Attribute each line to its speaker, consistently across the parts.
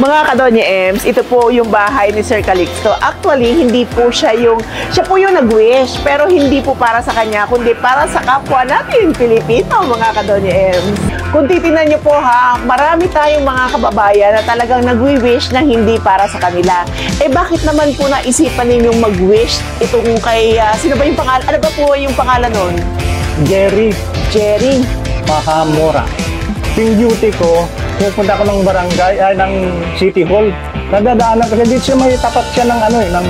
Speaker 1: Mga Kadonya Ems, ito po yung bahay ni Sir Calixto. Actually, hindi po siya po yung nag-wish, pero hindi po para sa kanya, kundi para sa kapwa natin, Pilipino, mga Kadonya Ems. Kung titingnan niyo po ha, marami tayong mga kababayan na talagang nag-wish na hindi para sa kanila. Eh bakit naman po naisipan ninyong mag-wish itong kay, sino ba yung pangalan? Ano ba po yung pangalan nun?
Speaker 2: Jerry Mahamora. Yung duty ko, pupunta ko ng barangay, ng City Hall. Nadadaanan kasi dito siya, may tapat siya ng ng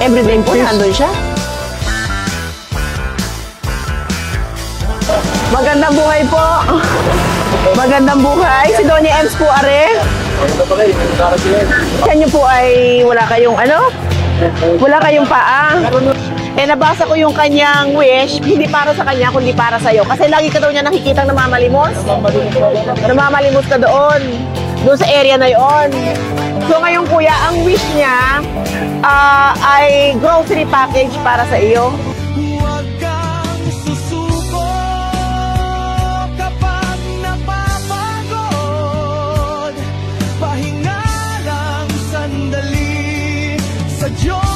Speaker 1: everyday po nandun siya. Magandang buhay po. Magandang buhay. Si Donya Ems po, are. Yan niyo po ay wala kayong wala kayong paa. Eh, nabasa ko yung kanyang wish, hindi para sa kanya, kundi para sa'yo. Kasi lagi ka daw niya nakikitang namamalimos. Namamalimos ka doon sa area na yon. So ngayon kuya, ang wish niya ay grocery package para sa iyo.
Speaker 3: Huwag kang susuko kapag napapagod. Pahinga lang sandali sa Diyos.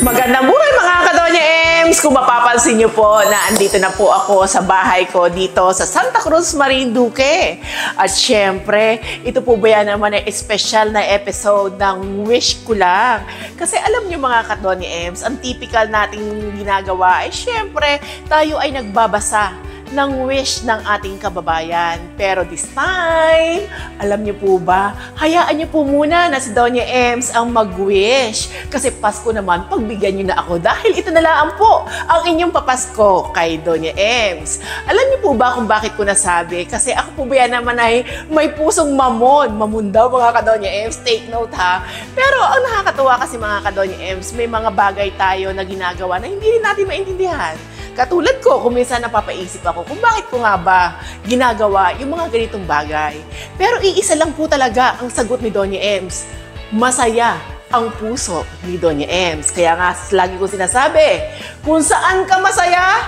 Speaker 1: Magandang buhay mga Kadonya Ems! Kung mapapansin niyo po na andito na po ako sa bahay ko dito sa Santa Cruz, Marinduque. At syempre, ito po ba yan naman ay special na episode ng Wish Ko Lang. Kasi alam niyo mga Kadonya Ems, ang typical nating ginagawa ay syempre, tayo ay nagbabasa ng wish ng ating kababayan. Pero this time, alam niyo po ba, hayaan niyo po muna na si Donya Ems ang mag-wish. Kasi Pasko naman, pagbigyan niyo na ako dahil ito na lang po ang inyong papasko kay Donya Ems. Alam niyo po ba kung bakit ko nasabi? Kasi ako po ba yan naman ay may pusong mamon. Mamon daw mga Kadonya Ems, take note ha. Pero ang nakakatuwa kasi mga Kadonya Ems, may mga bagay tayo na ginagawa na hindi rin natin maintindihan. Katulad ko, kung minsan napapaisip ako kung bakit ko nga ba ginagawa yung mga ganitong bagay. Pero iisa lang po talaga ang sagot ni Donya Ems. Masaya ang puso ni Donya Ems. Kaya nga, lagi ko sinasabi, kung saan ka masaya,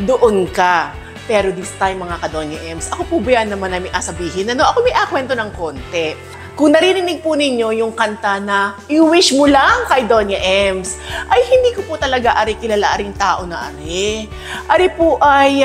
Speaker 1: doon ka. Pero this time mga Kadonya Ems, ako po ba yan naman namin asabihin na ako may akwento ng konti. Kung naririnig po ninyo yung kanta na i-wish mo lang kay Donya Ems, ay hindi ko po talaga kilala aring tao na ari. Ari po ay,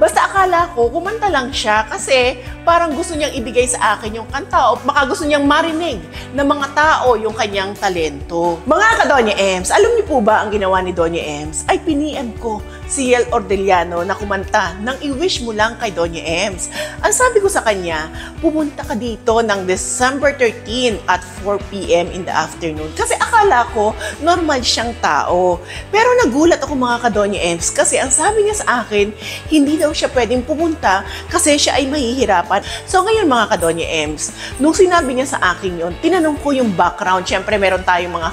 Speaker 1: basta akala ko, kumanta lang siya kasi parang gusto niyang ibigay sa akin yung kanta o baka gusto niyang marinig ng mga tao yung kanyang talento. Mga Kadonya Ems, alam niyo po ba ang ginawa ni Donya Ems? Ay piniem ko si Yel Ordeliano na kumanta ng i-wish mo lang kay Donya Ems. Ang sabi ko sa kanya, pumunta ka dito ng December 13 at 4 p.m. in the afternoon. Kasi akala ko, normal siyang tao. Pero nagulat ako mga Kadonya Ems kasi ang sabi niya sa akin, hindi daw siya pwedeng pumunta kasi siya ay mahihirapan. So ngayon mga Kadonya Ems, nung sinabi niya sa akin yun, tinanong ko yung background. Siyempre meron tayong mga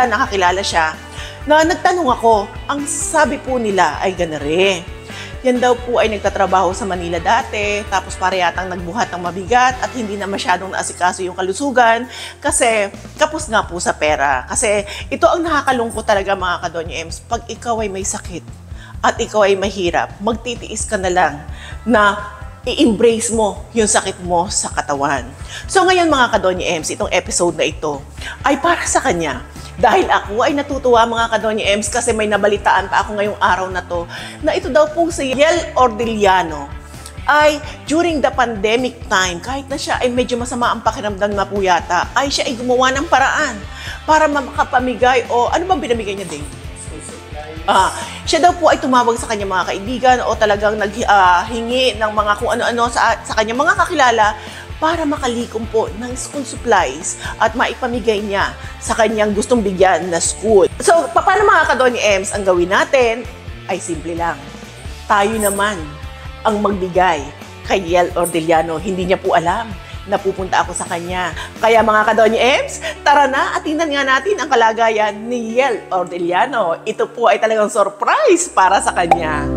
Speaker 1: nakakilala siya, na nagtanong ako, ang sabi po nila ay ganare. Yan daw po ay nagtatrabaho sa Manila dati, tapos para yatang nagbuhat ng mabigat at hindi na masyadong naasikaso yung kalusugan kasi kapos nga po sa pera. Kasi ito ang nakakalungkot talaga mga Kadonya Ems, pag ikaw ay may sakit at ikaw ay mahirap, magtitiis ka na lang na i-embrace mo yung sakit mo sa katawan. So ngayon mga Kadonya Ems, itong episode na ito ay para sa kanya. Dahil ako ay natutuwa mga Kadonya Ems kasi may nabalitaan pa ako ngayong araw na to na ito daw pong si Yel Ordiliano ay during the pandemic time, kahit na siya ay medyo masama ang pakiramdam na po yata, ay siya ay gumawa ng paraan para makapamigay o ano bang binamigay niya din? Siya daw po ay tumawag sa kanyang mga kaibigan o talagang naghingi ng mga kung ano-ano sa kanyang mga kakilala para makalikom po ng school supplies at maipamigay niya sa kanyang gustong bigyan na school. So, paano mga Kadonya Ems, ang gawin natin ay simple lang. Tayo naman ang magbigay kay Yel Ordiliano. Hindi niya po alam na pupunta ako sa kanya. Kaya mga Kadonya Ems, tara na at tingnan nga natin ang kalagayan ni Yel Ordiliano. Ito po ay talagang surprise para sa kanya.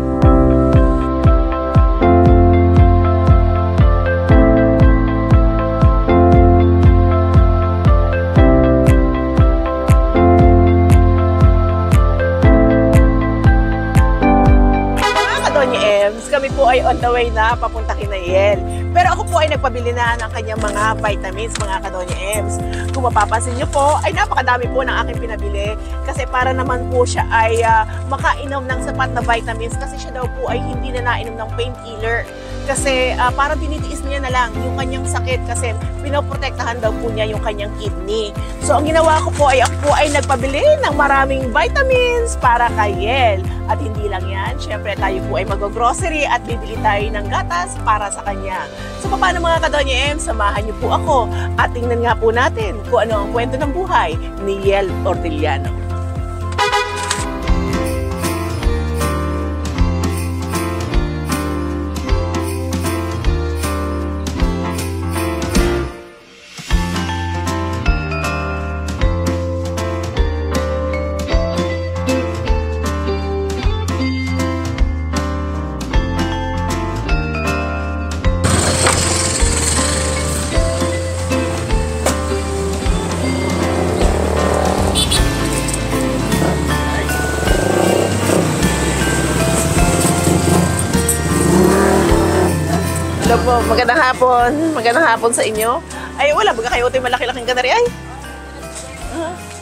Speaker 1: Kami po ay on the way na papunta kina Yel. Pero ako po ay nagpabili na ng kanyang mga vitamins, mga Kadonya Ems. Kung mapapansin niyo po, ay napakadami po ng aking pinabili kasi para naman po siya ay makainom ng sapat na vitamins kasi siya daw po ay hindi na nainom ng painkiller. Kasi para tinitiis niya na lang yung kanyang sakit kasi pinoprotektahan daw po niya yung kanyang kidney. So ang ginawa ko po ay ako po ay nagpabili ng maraming vitamins para kay Yel. At hindi lang yan, syempre tayo po ay mag-grocery at bibili tayo ng gatas para sa kanya. So paano mga Kadonya Ems, samahan niyo po ako at tingnan nga po natin kung ano ang kwento ng buhay ni Yel Ordiliano. Hello po, magandang hapon. Magandang hapon sa inyo. Ay, wala. Baga kayo ito yung malaki-laking ganari. Ay,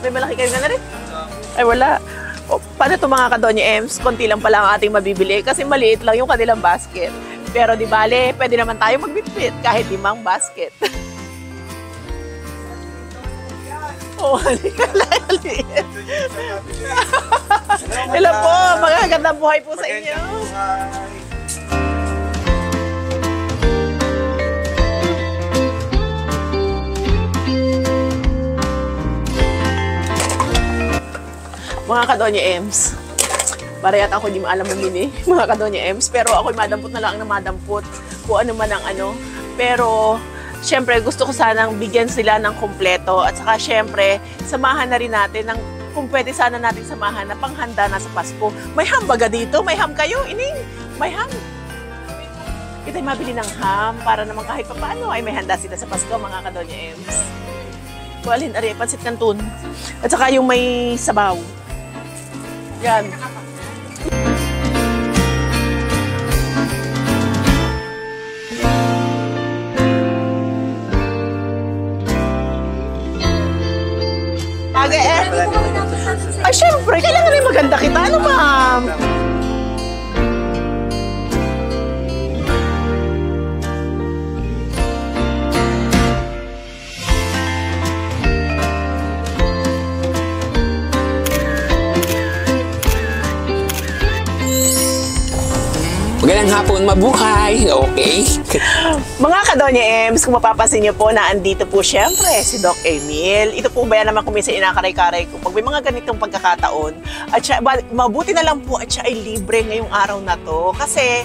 Speaker 1: may malaki kayong ganari? Ay, wala. O, paano ito mga Kadonya Ems? Konti lang pala ang ating mabibili kasi maliit lang yung kanilang basket. Pero di bale, pwede naman tayo magbitbit kahit 5 basket. Oh, halika. Hello po, magagandang buhay po sa inyo. Mga Kadonya Ems, para yata ako di maalam mamili, mga Kadonya Ems, pero ako'y madampot na lang na madampot kung ano man ang ano. Pero, syempre, gusto ko sanang bigyan sila ng kompleto at saka syempre, samahan na rin natin ng, kung pwede sana natin samahan na panghanda na sa Pasko. May ham baga dito? May ham kayo, ining? May ham? Ito'y mabili ng ham para naman kahit paano ay may handa sila sa Pasko, mga Kadonya Ems. Kualin, ari, pansit canton. At saka yung may sabaw. Yan. Ay, syempre, kailangan rin maganda kita. Ano, ma'am?
Speaker 4: Magandang hapon, mabuhay. Okay.
Speaker 1: Mga Kadonya Ems, kung mapapansin niyo po na andito po syempre si Doc Emil. Ito po ba yan naman kung minsan inakaray-karay ko. Pag may mga ganitong pagkakataon, at siya, mabuti na lang po at siya ay libre ngayong araw na to. Kasi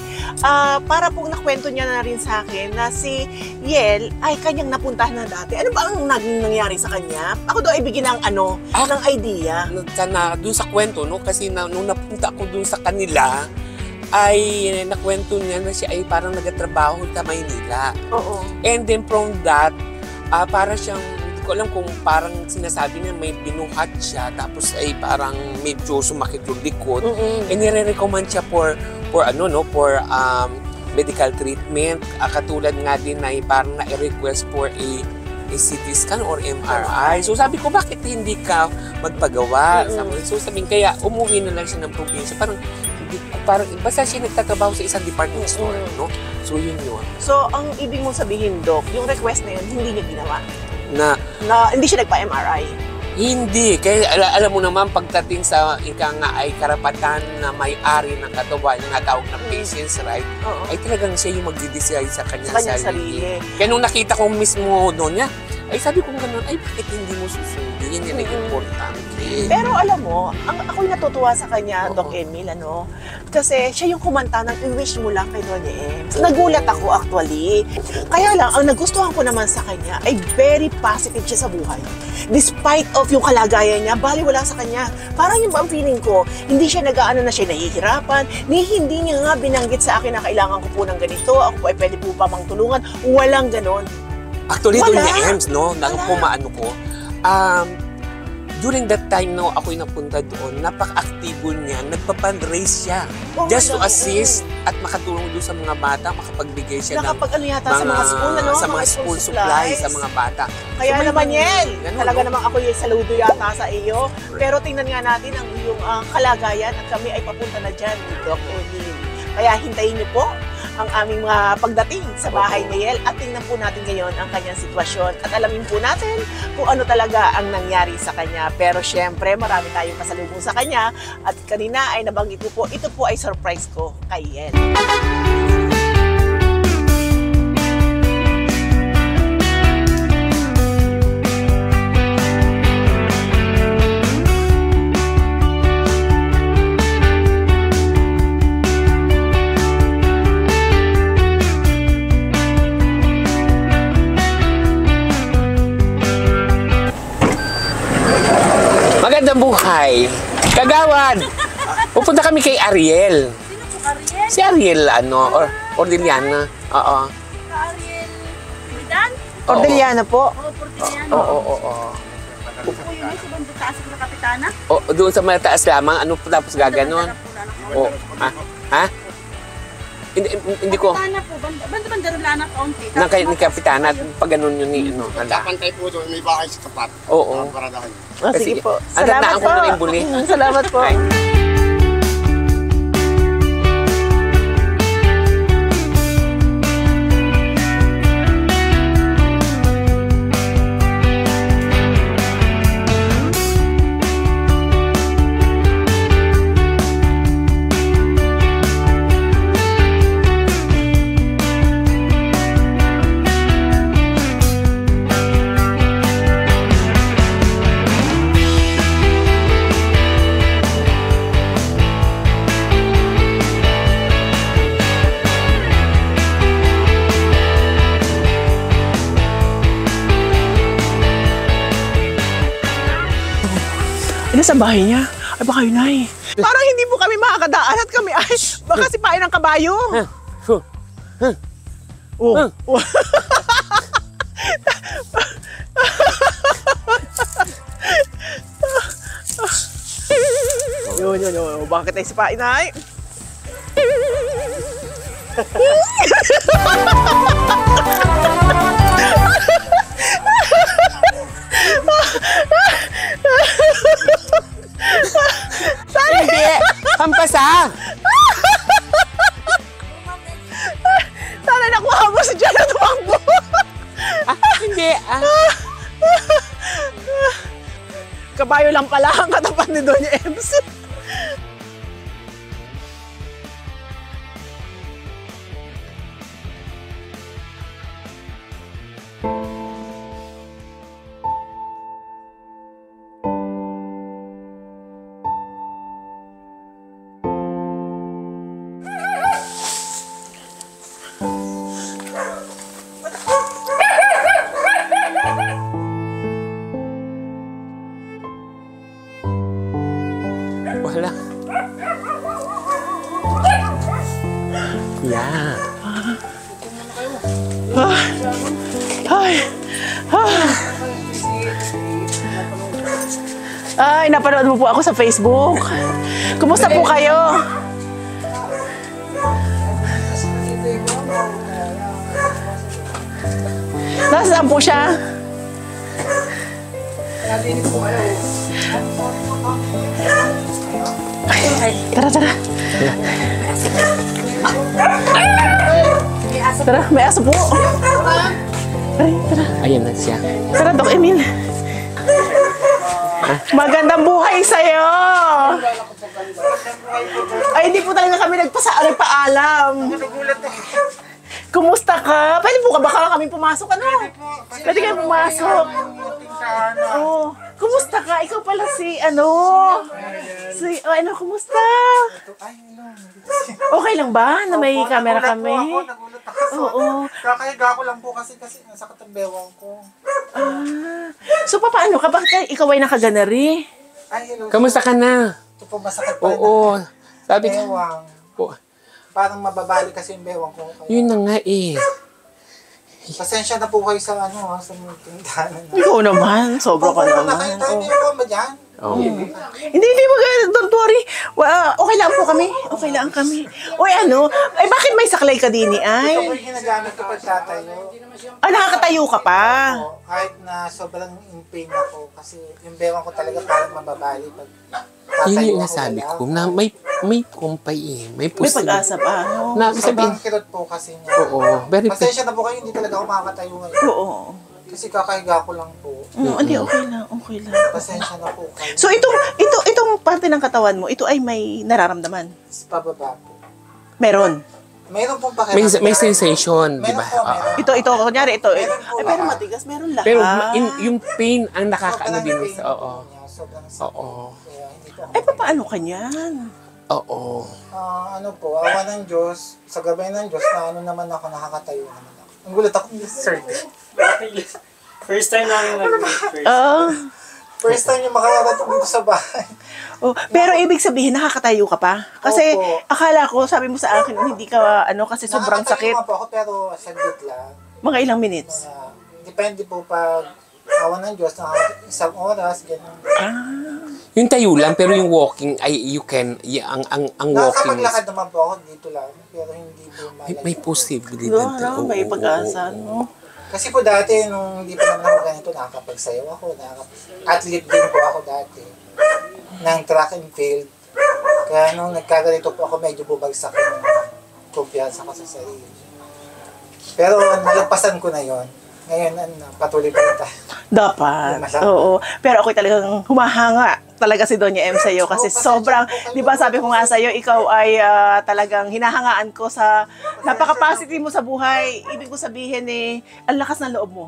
Speaker 1: para pong nakwento niya na rin sa akin na si Yel ay kanyang napuntahan na dati. Ano ba ang naging nangyari sa kanya? Ako doon ay bigyan ng ng idea.
Speaker 4: Doon sa kwento, no? Kasi nung napunta ako doon sa kanila, ay nakwento niya na siya ay parang nagtatrabaho sa Maynila.
Speaker 1: Oo.
Speaker 4: And then from that, para siyang, hindi ko alam kung parang sinasabi niya may binuhat siya, tapos ay parang medyo sumakit yung likod. And nire-recommend siya for medical treatment. Katulad nga din na parang na-request for a CT scan or MRI. So sabi ko, bakit hindi ka magpagawa? So sabi kaya umuwi na lang siya ng probinsya. Parang basta siya nagtatrabaho sa isang department store, no? So yun.
Speaker 1: So, ang ibig mong sabihin, Doc, yung request na yun, hindi niya ginawa?
Speaker 4: Na
Speaker 1: Hindi siya nagpa-MRI?
Speaker 4: hindi. Kaya alam mo naman, pagdating sa ika nga ay karapatan na may-ari ng katawan, yung natawag na patient's right, ay talagang siya yung magdi-decide sa kanyang sarili. Kaya nung nakita ko mismo doon niya, ay sabi ko gano'n, ay bakit hindi mo susundin? Yan ang importante.
Speaker 1: Pero alam mo, ako'y natutuwa sa kanya, Doc Emil, kasi siya yung kumanta ng i-wish mo lang kay Doña Ems. Nagulat ako actually. Kaya lang, ang nagustuhan ko naman sa kanya ay very positive siya sa buhay. Despite of yung kalagayan niya, baliwala sa kanya. Parang yung ang feeling ko, hindi siya nag-aano na siya nahihirapan, hindi niya nga binanggit sa akin na kailangan ko po ng ganito, ako po ay pwede po pa mang tulungan. Walang ganon.
Speaker 4: Actually, Doña Ems, no, pumaano ko, during that time, no, ako'y napunta doon, napaka-aktibo niya, nagpa-fundraise siya. Just to assist at makatulong doon sa mga bata, makapagbigay siya ng
Speaker 1: sa mga school,
Speaker 4: sa mga school supplies sa mga bata.
Speaker 1: Kaya so, naman yan, talaga namang ako yung saludo yata sa iyo. Pero tingnan nga natin ang iyong kalagayan at kami ay papunta na dyan, Doc Emil. Kaya hintayin niyo po ang aming mga pagdating sa bahay ni Yel at tingnan po natin ngayon ang kanyang sitwasyon at alamin po natin kung ano talaga ang nangyari sa kanya. Pero syempre, marami tayong pasalubong sa kanya at kanina ay nabanggit ko po, ito po ay surprise ko kay Yel.
Speaker 4: Magandang buhay. Kagawad. Pupunta kami kay Ariel.
Speaker 5: Sino po Ariel?
Speaker 4: Si Ariel, Ordiliana. Oo.
Speaker 5: Ariel Bidan?
Speaker 1: Ordiliana po.
Speaker 5: O Portiliano?
Speaker 4: Oo.
Speaker 5: Po yung may sa bando taas ng kapitana?
Speaker 4: Doon sa mataas lamang, tapos gaganon. Ha? Hindi ko.
Speaker 5: Kapitana po, bandarulana kaunti.
Speaker 4: Ni Kapitana, pag ganun yun ni, handa.
Speaker 6: Kapantay po doon, may bahay sa tapat.
Speaker 4: Oo.
Speaker 6: Paradahan.
Speaker 1: Sige po.
Speaker 4: Ang
Speaker 1: Salamat
Speaker 4: ko
Speaker 1: po.
Speaker 4: na rin buli.
Speaker 1: Salamat po.
Speaker 4: Ay.
Speaker 1: Sa bahay niya. Ay, baka yun ay. Parang hindi po kami makakadaan at kami ay baka sipain ng kabayo. Oh. Yun. Bakit ay sipain ay?
Speaker 4: Hindi! Hampasa!
Speaker 1: Sana nakuha mo si John na tumakbo.
Speaker 4: Hindi.
Speaker 1: Kabayo lang pala ang katapat ni Doña Ems.
Speaker 4: Wala. Yeah.
Speaker 1: Ay, napanood mo po ako sa Facebook. Kumusta po kayo? Nasaan po siya? Ay, tara. Tara, may aso po. Ay, tara.
Speaker 4: Ayan na siya.
Speaker 1: Tara, Doc Emil. Magandang buhay sa'yo! Ay, hindi po talaga kami nagpaalam. Kumusta ka? Pwede po baka kami pumasok, ano? Pwede kayo pumasok. Oh, kumusta ka? Ikaw pala si, kumusta? Okay lang ba na may camera kami?
Speaker 7: Nagulat ako.
Speaker 1: Oo.
Speaker 7: Kakahiga ko lang po kasi nasa katambewang ko.
Speaker 1: So, paano ka? Bakit ikaw ay nakaganari?
Speaker 7: Ay, hello.
Speaker 4: Kamusta ka na?
Speaker 7: Ito po masakit pa rin.
Speaker 4: Oo. Sabi ko.
Speaker 7: Bewang.
Speaker 4: Oh,
Speaker 7: Parang mababali kasi yung bewang ko. Kaya,
Speaker 4: yun na nga eh.
Speaker 7: pasensya na po kayo sa sa mga tindahan.
Speaker 1: Ikaw naman. Sobra ka naman.
Speaker 7: Nakita niyo po ba dyan?
Speaker 4: Oh.
Speaker 1: Hindi, don't worry. Okay lang po kami. Okay lang kami. Uy, ay bakit may saklay ka din
Speaker 7: Ito po
Speaker 1: ay?
Speaker 7: yung ginagamit ko pagtatayo.
Speaker 1: Nakakatayo ka pa.
Speaker 7: Oo, kahit na sobrang in pain ako kasi yung bewang ko talaga parang mababali pag
Speaker 4: Yun
Speaker 7: tatayo
Speaker 4: yung
Speaker 7: ako
Speaker 4: nasabi
Speaker 7: wala.
Speaker 4: ko na may kumpay eh. May
Speaker 1: May
Speaker 4: posible.
Speaker 1: pag-asa pa, no?
Speaker 4: Na sabihin.
Speaker 7: Sobrang kirot po kasi niya.
Speaker 4: Oo. Very
Speaker 7: Pasensya na po kayo, hindi talaga ako makakatayo ngayon.
Speaker 1: Oo.
Speaker 7: Kasi kakahiga ko lang po.
Speaker 1: Hindi, okay lang. Okay lang.
Speaker 7: Pasensya na po kayo.
Speaker 1: So, itong parte ng katawan mo, ito ay may nararamdaman.
Speaker 7: Sa pababa po.
Speaker 1: Meron.
Speaker 7: Meron pong
Speaker 4: may sensation, di ba?
Speaker 7: Meron po, meron.
Speaker 1: Ito, kunyari, ito.
Speaker 7: Meron po
Speaker 1: Ay, pero
Speaker 7: lahat.
Speaker 1: matigas, meron lahat.
Speaker 4: Pero yung pain ang nakakaano
Speaker 7: Sobrang
Speaker 4: din.
Speaker 7: pain po
Speaker 4: Oo.
Speaker 7: niya, sobrang sakit.
Speaker 4: Oo.
Speaker 7: Kaya hindi po ako
Speaker 1: Ay, paano ka niyan?
Speaker 4: Oo.
Speaker 7: ano po, awa ng Diyos, sa gabay ng Diyos, na ano naman ako, nakakatayo naman ako. Ang gulat ako, sir.
Speaker 2: First time namin
Speaker 7: First time yung makakarating dito sa bahay.
Speaker 1: Pero ibig sabihin, nakakatayo ka pa? Kasi
Speaker 7: Opo.
Speaker 1: akala ko, sabi mo sa akin, hindi ka, kasi sobrang
Speaker 7: Nakakatayo
Speaker 1: sakit.
Speaker 7: nga po ako, pero saglit lang.
Speaker 1: Mga ilang minutes.
Speaker 7: Depende po pag awa ng Diyos, isang oras, gano'n.
Speaker 4: Yung tayo lang, pero yung walking, ay you can, ang walking is,
Speaker 7: Nakakapaglakad naman po ako dito lang, pero hindi po
Speaker 4: may
Speaker 7: malayo.
Speaker 4: posibilidad. Oo,
Speaker 1: May
Speaker 4: oo,
Speaker 1: pag-asa,
Speaker 4: oo.
Speaker 1: no?
Speaker 7: Kasi po dati, nung hindi pa naman ako ganito, nakakapagsayaw ako, athlete din po ako dati, ng track and field. Kaya nung nagkaganito po ako, medyo bumagsak yung kumpiyansa ko sa sarili. Pero nalagpasan ko na yon. Ngayon, patuloy pa rin tayo.
Speaker 1: Dapat.
Speaker 7: Masarap.
Speaker 1: Oo. Pero ako'y talagang humahanga talaga si Doña M sa'yo kasi
Speaker 7: Oo,
Speaker 1: sobrang,
Speaker 7: pasensya po kayo.
Speaker 1: di ba sabi ko nga sa'yo, ikaw ay talagang hinahangaan ko sa napaka-positive mo sa buhay. Ibig ko sabihin ang lakas ng loob mo.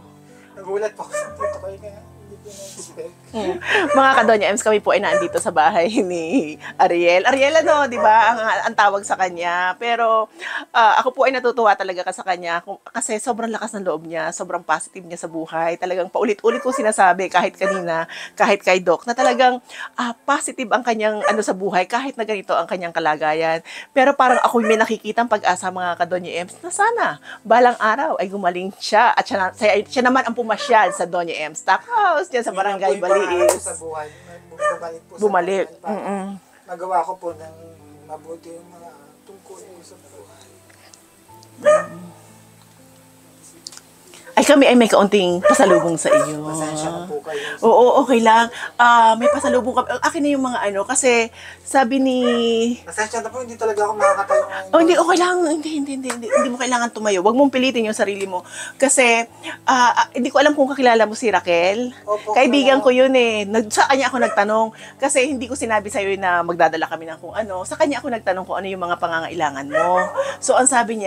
Speaker 7: Nagulat po ako sa tito ko, kaya hindi ko na-expect.
Speaker 1: Mga ka-Doña Ems, kami po ay naandito sa bahay ni Ariel. Ariel, di ba, ang tawag sa kanya. Pero ako po ay natutuwa talaga sa kanya kasi sobrang lakas ng loob niya, sobrang positive niya sa buhay. Talagang paulit-ulit ko sinasabi kahit kanina, kahit kay Doc, na talagang positive ang kanyang sa buhay kahit na ganito ang kanyang kalagayan. Pero parang ako may nakikitang pag-asa, mga ka-Doña Ems, na sana balang araw ay gumaling siya at siya naman ang pumasyal sa Doña Ems Stockhouse dyan sa Barangay Baliis.
Speaker 7: Sa buhay, bumalik po
Speaker 1: Bumalik.
Speaker 7: sa buhay. Para magawa ko po ng mabuti yung mga tungkulin sa buhay.
Speaker 1: Ay, kami ay may kaunting pasalubong sa iyo.
Speaker 7: Pasensya na po kayo.
Speaker 1: Oo, okay lang. May pasalubong kami. Akin na yung mga kasi sabi ni...
Speaker 7: Pasensya na po, hindi talaga ako makakatayo ngayon.
Speaker 1: Oh, hindi, okay lang. Hindi mo kailangan tumayo. Huwag mong pilitin yung sarili mo. Kasi, hindi ko alam kung kakilala mo si Raquel.
Speaker 7: Opo,
Speaker 1: Kaibigan ko
Speaker 7: kilala.
Speaker 1: yun Sa kanya ako nagtanong. Kasi hindi ko sinabi sa'yo na magdadala kami ng kung ano. Sa kanya ako nagtanong kung ano yung mga pangangailangan mo. So, ang sabi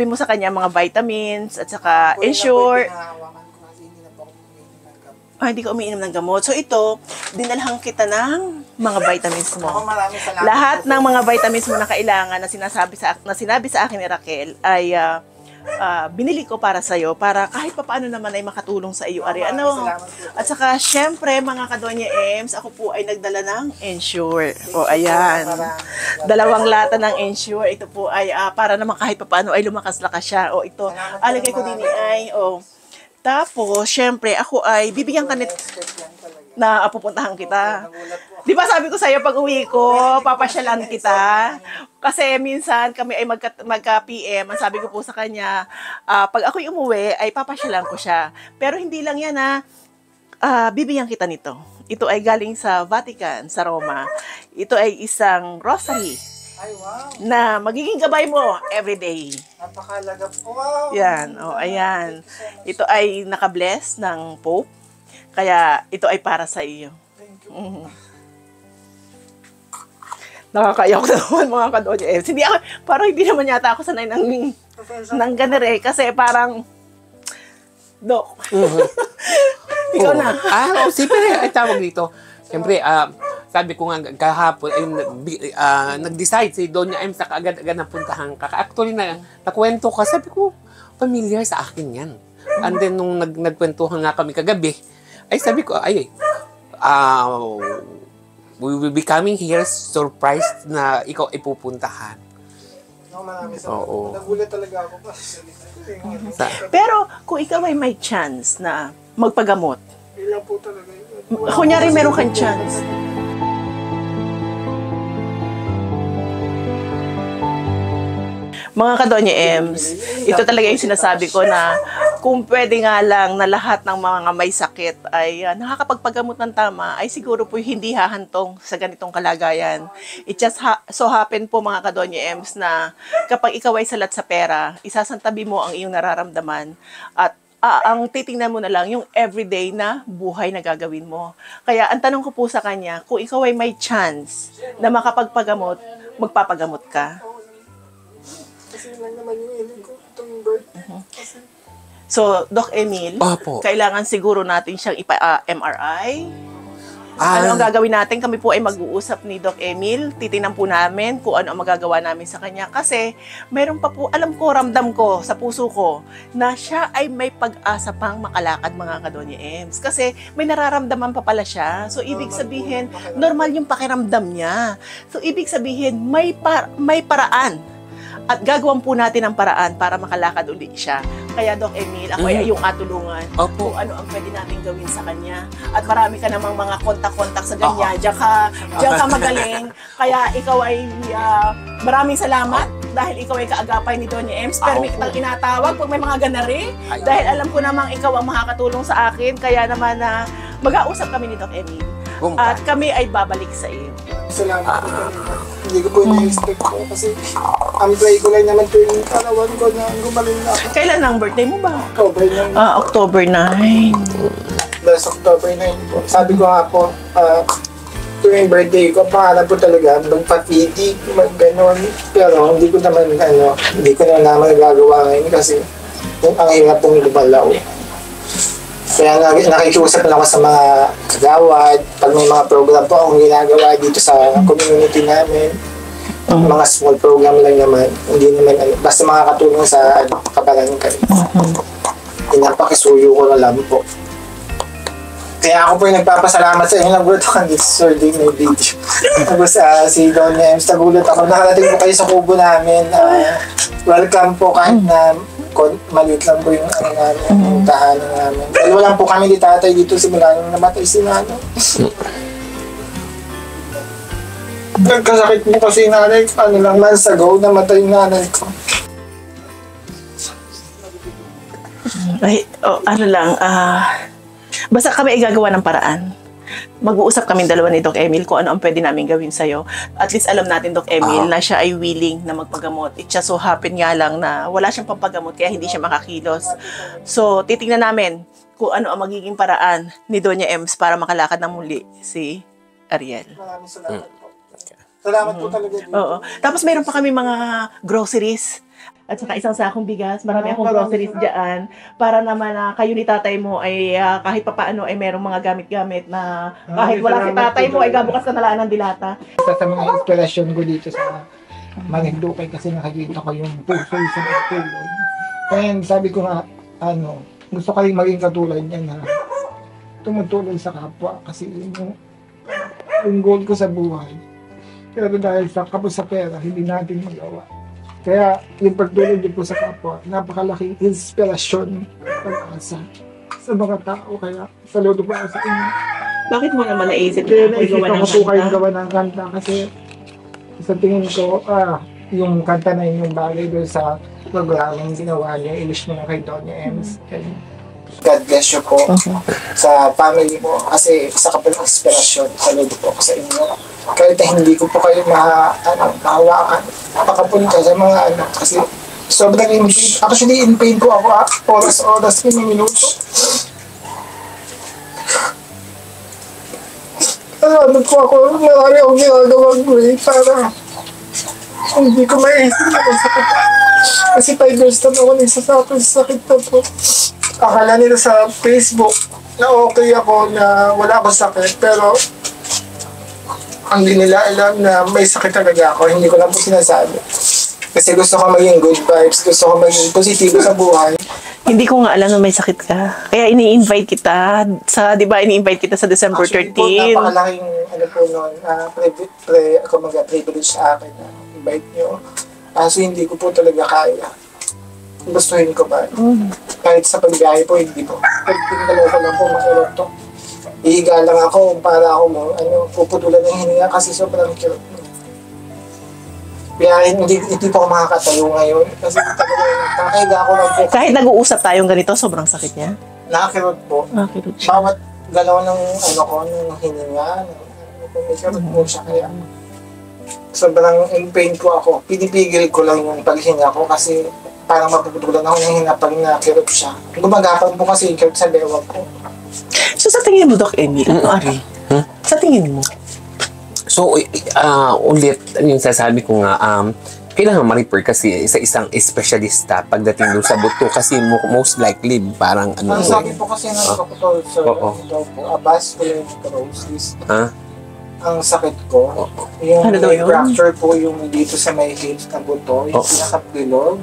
Speaker 1: mo sa kanya mga vitamins at saka ensure.
Speaker 7: Pinahawakan ko kasi hindi na po ako umiinom ng gamot.
Speaker 1: Hindi ka umiinom ng gamot. So ito, dinalhan kita ng mga vitamins
Speaker 7: Ako
Speaker 1: mo.
Speaker 7: maraming salamat
Speaker 1: Lahat
Speaker 7: po.
Speaker 1: ng mga vitamins mo na kailangan na sinabi sa akin ni Raquel ay binili ko para sa'yo para kahit papaano naman ay makatulong sa iyo, Ari. Ano?
Speaker 7: Salamat po.
Speaker 1: At saka, syempre, mga Kadonya Ems, ako po ay nagdala ng Ensure. O, ayan. Dalawang lata ng Ensure. Ito po ay para naman kahit papaano ay lumakas-lakas siya. O, ito, alagay ko din ay, o. Tapos, syempre, ako ay bibigyan ka na pupuntahan kita. Di ba sabi ko sa'yo, pag uwi ko, papasyalan kita. Kasi minsan kami ay magka-PM. Ang sabi ko po sa kanya, pag ako'y umuwi, ay papasyalan ko siya. Pero hindi lang yan bibigyan kita nito. Ito ay galing sa Vatican, sa Roma. Ito ay isang rosary.
Speaker 7: Ay, wow.
Speaker 1: Na magiging gabay mo everyday.
Speaker 7: Napakalaga po. Wow.
Speaker 1: Yan, ayan. Ito ay nakabless ng Pope. Kaya ito ay para sa iyo.
Speaker 7: Thank you.
Speaker 1: Nakakaiyak naman mga Kadonya Ems. Hindi ako, parang hindi naman yata ako sanay ng ganere. Kasi parang, Dok. Ikaw na.
Speaker 4: Siyempre, ay tawag dito. Siyempre, sabi ko nga kahapon, ay nag-decide si Donya Ems na kaagad-agad na puntahan ka. Actually, nakwento ka, sabi ko, familiar sa akin yan. And then, nung nagkwentuhan nga kami kagabi, ay sabi ko, we will be coming here surprised na ikaw ipupuntahan.
Speaker 7: Marami sa nagulat talaga ako.
Speaker 1: Pero kung ikaw ay may chance na magpagamot,
Speaker 7: Ilan po talaga yun.
Speaker 1: kunyari meron kang chance, mga Kadonya Ems, ito talaga yung sinasabi ko na kung pwede nga lang na lahat ng mga may sakit ay nakakapagpagamot ng tama, ay siguro po hindi hahantong sa ganitong kalagayan. It just so happen po mga Kadonya Ems na kapag ikaw ay salat sa pera, isasantabi mo ang iyong nararamdaman at ang titingnan mo na lang yung everyday na buhay na gagawin mo. Kaya ang tanong ko po sa kanya, kung ikaw ay may chance na makapagpagamot, magpapagamot ka.
Speaker 7: Kasi lang naman yung iling ko itong birthday.
Speaker 1: So, Doc Emil, kailangan siguro natin siyang ipa-MRI. Ano ang gagawin natin? Kami po ay mag-uusap ni Doc Emil. Titingnan po namin kung ano ang magagawa namin sa kanya. Kasi, mayroon pa po, alam ko, ramdam ko, sa puso ko, na siya ay may pag-asa pang makalakad mga Kadonya Ems. Kasi, may nararamdaman pa pala siya. So, ibig sabihin, normal yung pakiramdam niya. So, ibig sabihin, may paraan. At gagawin po natin ang paraan para makalakad ulit siya. Kaya Doc Emil, ako ay iyong atulungan kung ano ang pwede natin gawin sa kanya. At marami ka namang mga kontak-kontak sa ganyan. Diyan ka magaling. Kaya ikaw ay maraming salamat dahil ikaw ay kaagapay ni Donya Ems. Pero may kitang inatawag pag may mga ganari. Dahil alam ko namang ikaw ang makakatulong sa akin. Kaya naman mag-ausap kami ni Doc Emil. At kami ay babalik sa iyo.
Speaker 7: Salamat po talaga. Hindi ko po na-expect ko kasi ang play ko lang naman po yung karawan ko na gumaling na ako.
Speaker 1: Kailan ang birthday mo ba?
Speaker 7: October 9.
Speaker 1: October 9.
Speaker 7: Last October 9 po. Sabi ko nga po, tuwing birthday ko, pangarap po talaga magpa-PD, mag-ganon. Pero hindi ko naman naman nagagawa ngayon kasi ang hirap pong lumalaw. Kaya nakikiusap na ako sa mga kagawad, pag may mga program po akong ginagawa dito sa community namin, mga small program lang naman, hindi naman, basta makakatulong sa kabarangay. Pinapakisuyo ko na lang po. Kaya ako po yung nagpapasalamat sa inyo, nagulat ako dito sa Sir Dave, may video. Tapos si Donya Ems, nagulat ako, nakarating po kayo sa kubo namin, welcome po kahit na maliit lang po yung tahanan namin. Dalawa lang po kami ni tatay dito simula nung namatay si nanay. Nagkasakit mo kasi nanay, months ago, namatay yung nanay ko.
Speaker 1: Basta kami ay gagawa ng paraan. Mag-uusap kami dalawa ni Doc Emil kung ano ang pwede namin gawin sa'yo. At least alam natin, Doc Emil, na siya ay willing na magpagamot. It just so happen nga lang na wala siyang pampagamot kaya hindi siya makakilos. So, titingnan namin kung ano ang magiging paraan ni Donya Ems para makalakad na muli si Ariel.
Speaker 7: Maraming salamat po. Salamat po talaga dito.
Speaker 1: Oo. Tapos mayroon pa kami mga groceries. At saka isang sakong bigas, marami akong groceries dyan para naman kayo ni tatay mo ay kahit papaano ay merong mga gamit-gamit na kahit wala si tatay mo ay gabukas ka nalaan ng dilata.
Speaker 7: Isa sa mga inspirasyon ko dito sa Marinduque kasi nakikita ko yung puso sa pagtulog. And sabi ko nga, gusto ko rin maging katulad niya na tumutulong sa kapwa kasi yung goal ko sa buhay. Pero dahil sa kapos sa pera, hindi natin magawa. Kaya yung pagtulong din po sa kapwa, napakalaking inspirasyon, pag-asa sa mga tao. Kaya saludo po ako sa inyo.
Speaker 1: Bakit mo naman naisip
Speaker 7: Kaya
Speaker 1: na
Speaker 7: naisip
Speaker 1: gawa ng
Speaker 7: ko po kayong
Speaker 1: kanta?
Speaker 7: gawa ng kanta kasi sa tingin ko, yung kanta na yun yung bagay doon sa programang ginawa niya, i-wish mo na kay Doña Ems. God bless you po sa family mo kasi isa ka po ng inspirasyon. Saludo po ako sa inyo. Kahit na hindi ko po kayo mahawakan, makapunta sa mga kasi sobrang in pain. Actually, in pain po ako oras-oras, minuto. Ano po ako, marami akong ginagawang great para hindi ko maisip na sakit. Kasi 5 years na ako nagsasakit sa sakit na po. Akala nila sa Facebook na okay ako na wala akong sakit, pero hindi nila alam na may sakit talaga ako. Hindi ko lang po sinasabi. Kasi gusto ko maging good vibes, gusto ko maging positibo sa buhay.
Speaker 1: Hindi ko nga alam na may sakit ka. Kaya ini-invite kita sa, di ba, ini-invite kita sa December 13.
Speaker 7: Actually po, napakalaking po noon, privilege sa akin na invite nyo. So hindi ko po talaga kaya. Gustuhin ko ba? Kahit sa pagbiyahe po, hindi po. Pag pinagalaw ko lang po, makirot to. Ihiga lang ako para ako puputulan ng hininga kasi sobrang kirot. Kaya hindi po ako makakatayo ngayon kasi talagang kakahiga ako lang po.
Speaker 1: Kahit nag-uusap tayong ganito, sobrang sakit niya.
Speaker 7: Nakakirot po.
Speaker 1: Nakakirot siya.
Speaker 7: Bawat galaw ng ng hininga, may kirot po siya. Kaya sobrang in pain po ako. Pinipigil ko lang yung paghinga ko kasi parang mapuputulan ako ng hinga pag nakirot siya. Gumagapang po kasi yung kirot sa bewang ko.
Speaker 1: So sa tingin mo, Doc Emmy, Ari? Sa tingin mo?
Speaker 4: So, ulit, yung sasabi ko nga, kailangan ma-refer kasi sa isang espesyalista pagdating doon sa buto kasi most likely parang
Speaker 7: Ang sabi po kasi ng doktor, sir, daw po, vascular necrosis. Ang sakit ko, yung
Speaker 1: Ano daw yun?
Speaker 7: fracture po yung dito sa may hips ng buto, yung pinaka-bilog.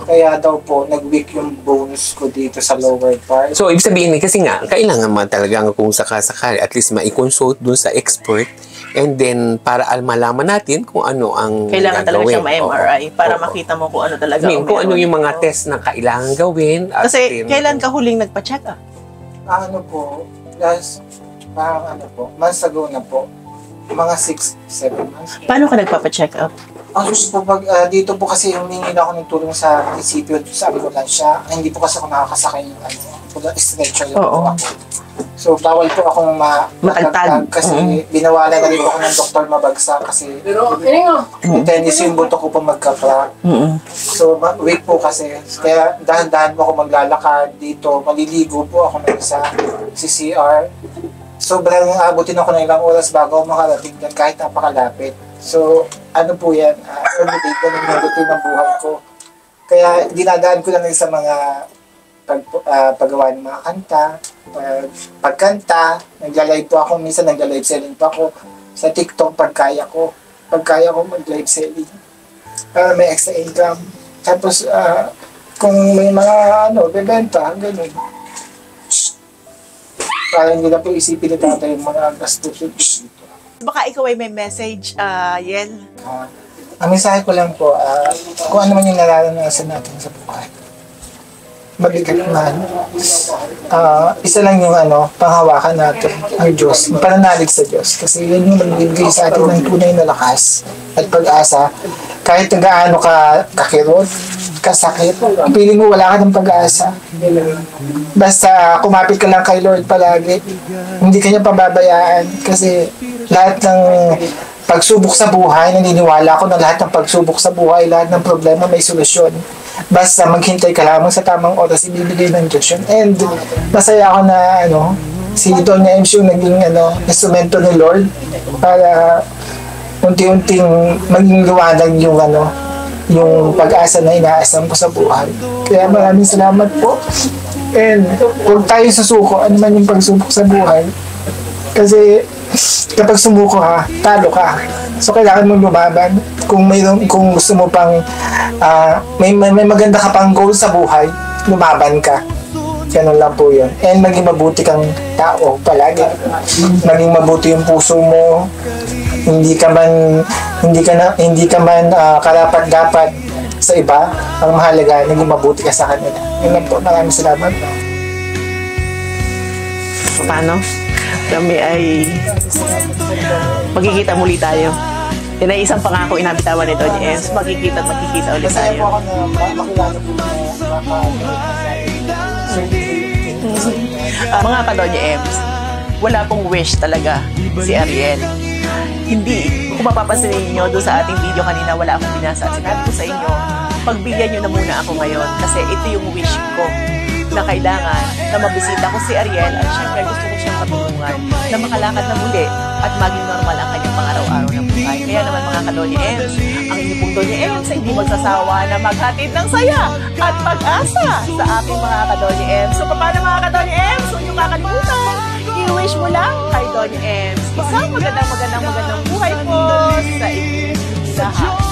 Speaker 7: Kaya daw po, nag-weak yung bones ko dito sa lower part.
Speaker 4: So, ibig sabihin kasi nga, kailangan man talaga kung sakasakali, at least ma-consult dun sa expert and then para malaman natin kung ano ang
Speaker 1: Kailangan talaga
Speaker 4: gagawin.
Speaker 1: siyang ma-MRI para
Speaker 4: Oo.
Speaker 1: makita mo kung ano talaga
Speaker 4: I mean, kung ano
Speaker 1: meron.
Speaker 4: yung mga test na kailangan gawin. At
Speaker 1: Kasi
Speaker 4: then,
Speaker 1: kailan ka huling nagpa-check up?
Speaker 7: Ano po, last, parang months ago na po, mga 6-7 months.
Speaker 1: Paano ka nagpapa-check up?
Speaker 7: Ang gusto po, dito po kasi humingi na ako ng tulong sa munisipyo sa ambulansya. Hindi po kasi ako nakakasakay yung stretcher yung
Speaker 1: Oo.
Speaker 7: po ako. So, bawal po akong
Speaker 1: Matagtag.
Speaker 7: kasi binawalan na rin po ako ng doktor mabagsak kasi tennis yung buto ko po magka-crack. So, weak po kasi. Kaya dahan-dahan po ako maglalakad dito. Maliligo po ako ng isa CCR. Sobrang abutin ako ng ilang oras bago ako makarating dyan kahit napakalapit. So, ano po yan, everyday ko ng routine ng buhay ko. Kaya dinadaan ko lang sa mga paggawa ng mga kanta, pagkanta, nagla-live po ako, minsan nagla-live selling pa ako sa TikTok pagkaya ko mag-live selling para may extra income. Tapos, kung may mga bebenta, ganun. Para hindi na po isipin ni tatay yung mga gastos dito.
Speaker 1: Baka ikaw ay may message, Yel.
Speaker 7: Ang mensahe ko lang po, kung ano man yung nararanasan natin sa buhay. Mabigat man. Isa lang yung panghawakan natin, ang Diyos, pananalig sa Diyos. Kasi yun yung magbibigay sa atin ng tunay na lakas at pag-asa. Kahit na gaano ka kakirot, kasakit, piling mo wala ka ng pag-asa. Basta kumapit ka lang kay Lord palagi. Hindi ka niya pababayaan kasi lahat ng pagsubok sa buhay, naniniwala ako na lahat ng pagsubok sa buhay, lahat ng problema may solusyon. Basta maghintay ka lamang sa tamang oras, ibibigay ng Diyos yun. And masaya ako na si Doña Ems yung naging instrumento ni Lord para unti-unting maging liwanag yung yung pag-asa na inaasam ko sa buhay. Kaya maraming salamat po. And huwag tayo susuko, ano man yung pagsubok sa buhay. Kasi kapag sumuko ka, talo ka. So kailangan mong lumaban. Kung gusto mo pang may maganda ka pang goal sa buhay, lumaban ka. Ganun lang po yun. And maging mabuti kang tao palagi. Maging mabuti yung puso mo. Hindi ka man karapat-dapat sa iba. Ang mahalaga, naging mabuti ka sa kanila. Yun lang po. Maraming salamat.
Speaker 1: Paano? Kami ay magkikita muli tayo. Yan ay isang pangako inabitawan ni Doña Ems. Magkikita ulit
Speaker 7: Masaya po
Speaker 1: tayo.
Speaker 7: ako na makilala po
Speaker 1: Mga ka-Doña Ems, wala pong wish talaga si Ariel. Hindi, kung mapapansin niyo doon sa ating video kanina, wala akong binasa. Sinabi ko sa inyo, pagbigyan niyo na muna ako ngayon kasi ito yung wish ko na kailangan na mabisita ko si Ariel at syempre gusto ko siyang matulungan na makalakad na muli at maging normal ang kanyang pang-araw-araw na buhay. Kaya naman mga ka-Doña Ems, ang inyong pong Doña Ems ay hindi magsasawa na maghatid ng saya at pag-asa sa ating mga ka-Doña Ems. So paano mga ka-Doña Ems? Huwag niyo kakalimutan, i-wish mo lang kay Doña Ems isang magandang buhay po sa inyong lahat.